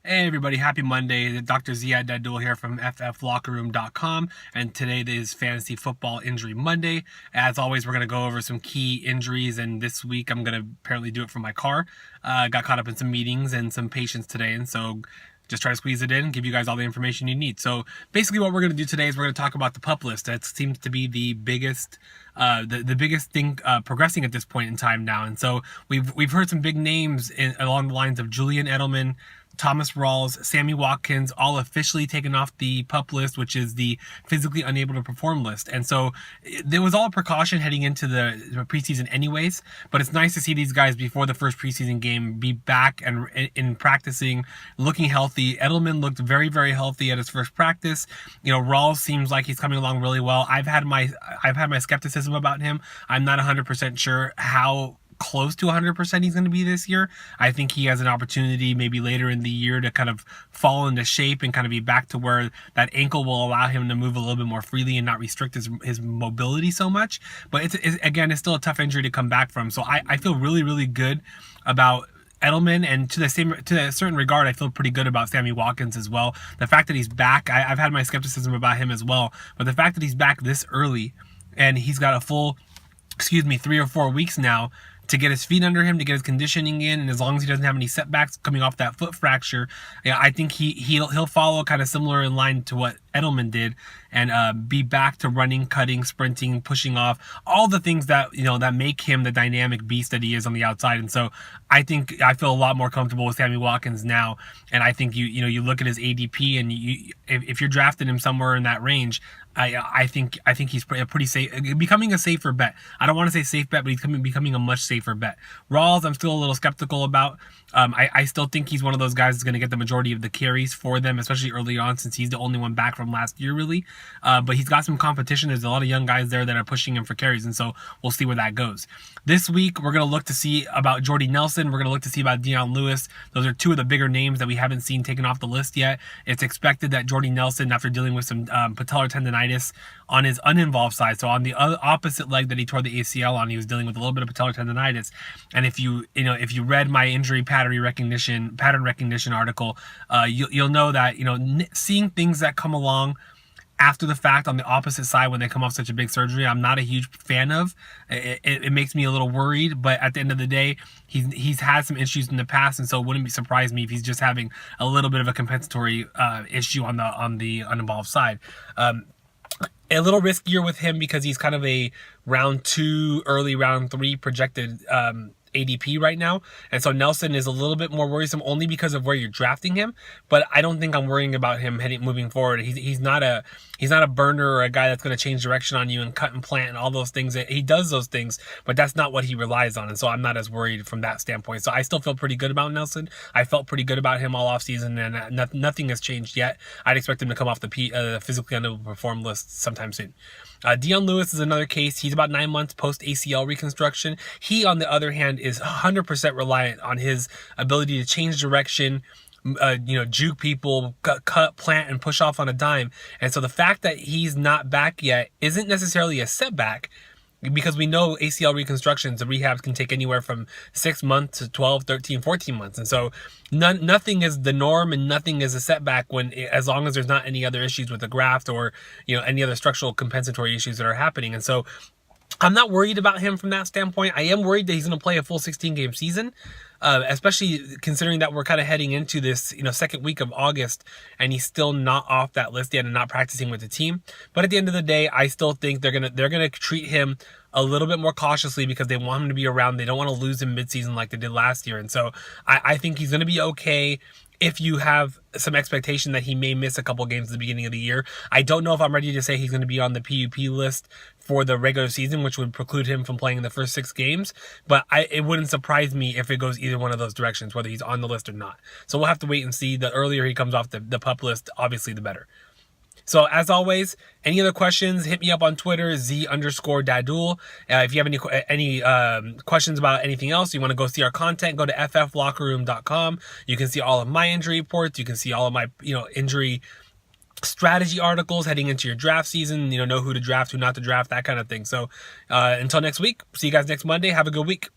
Hey everybody, happy Monday. Dr. Ziad Dadul here from fflockerroom.com, and today is Fantasy Football Injury Monday. As always, we're going to go over some key injuries, and this week I'm going to apparently do it from my car. Got caught up in some meetings and some patients today, and so just try to squeeze it in, give you guys all the information you need. So basically what we're going to do today is we're going to talk about the pup list. That seems to be the biggest the biggest thing progressing at this point in time now. And so we've heard some big names along the lines of Julian Edelman, Thomas Rawls, Sammy Watkins, all officially taken off the PUP list, which is the physically unable to perform list. And so there was all precaution heading into the preseason anyways, but it's nice to see these guys before the first preseason game be back and in practicing, looking healthy. Edelman looked very, very healthy at his first practice. Rawls seems like he's coming along really well. I've had my skepticism about him. I'm not 100% sure how close to 100% he's going to be this year. I think he has an opportunity maybe later in the year to kind of fall into shape and kind of be back to where that ankle will allow him to move a little bit more freely and not restrict his mobility so much. But it's still a tough injury to come back from. So I feel really, really good about Edelman, and to a certain regard, I feel pretty good about Sammy Watkins as well. The fact that he's back, I've had my skepticism about him as well, but the fact that he's back this early and he's got a full 3 or 4 weeks now to get his feet under him, to get his conditioning in, and as long as he doesn't have any setbacks coming off that foot fracture, I think he'll follow kind of similar in line to what Edelman did, and be back to running, cutting, sprinting, pushing off, all the things that that make him the dynamic beast that he is on the outside. And so I think I feel a lot more comfortable with Sammy Watkins now, and I think you look at his ADP, and if you're drafting him somewhere in that range, I think he's pretty safe, becoming a safer bet. I don't want to say safe bet, but he's becoming a much safer bet. Rawls, I'm still a little skeptical about. I still think he's one of those guys that's going to get the majority of the carries for them, especially early on, since he's the only one back from last year, really. But he's got some competition. There's a lot of young guys there that are pushing him for carries, and so we'll see where that goes. This week, we're going to look to see about Jordy Nelson. We're going to look to see about Dion Lewis. Those are two of the bigger names that we haven't seen taken off the list yet. It's expected that Jordy Nelson, after dealing with some patellar tendonitis on his uninvolved side, so on the opposite leg that he tore the ACL on, he was dealing with a little bit of patellar tendonitis. And if you read my injury pattern recognition article, you'll know that seeing things that come along after the fact on the opposite side when they come off such a big surgery, I'm not a huge fan of. It makes me a little worried, but at the end of the day, he's had some issues in the past, and so it wouldn't surprise me if he's just having a little bit of a compensatory issue on the uninvolved side. A little riskier with him because he's kind of a round 2, early round 3 projected ADP right now, and so Nelson is a little bit more worrisome only because of where you're drafting him. But I don't think I'm worrying about him moving forward. He's not a burner or a guy that's going to change direction on you and cut and plant and all those things. He does those things, but that's not what he relies on, and so I'm not as worried from that standpoint. So I still feel pretty good about Nelson. I felt pretty good about him all off season, and nothing has changed yet. I'd expect him to come off the physically unable to perform list sometime soon. Dion Lewis is another case. He's about 9 months post ACL reconstruction. He, on the other hand, is 100% reliant on his ability to change direction, juke people, cut, plant, and push off on a dime. And so the fact that he's not back yet isn't necessarily a setback, because we know ACL reconstructions, the rehabs can take anywhere from 6 months to 12, 13, 14 months. And so nothing is the norm and nothing is a setback as long as there's not any other issues with the graft or, any other structural compensatory issues that are happening. And so I'm not worried about him from that standpoint. I am worried that he's going to play a full 16-game season, especially considering that we're kind of heading into this, second week of August, and he's still not off that list yet and not practicing with the team. But at the end of the day, I still think they're gonna treat him a little bit more cautiously because they want him to be around. They don't want to lose him midseason like they did last year, and so I think he's going to be okay. If you have some expectation that he may miss a couple games at the beginning of the year, I don't know if I'm ready to say he's going to be on the PUP list for the regular season, which would preclude him from playing the first 6 games. But it wouldn't surprise me if it goes either one of those directions, whether he's on the list or not. So we'll have to wait and see. The earlier he comes off the PUP list, obviously the better. So as always, any other questions, hit me up on Twitter, Z_Dadul. If you have any questions about anything else, you want to go see our content, go to fflockerroom.com. You can see all of my injury reports. You can see all of my injury strategy articles heading into your draft season. Know who to draft, who not to draft, that kind of thing. So until next week, see you guys next Monday. Have a good week.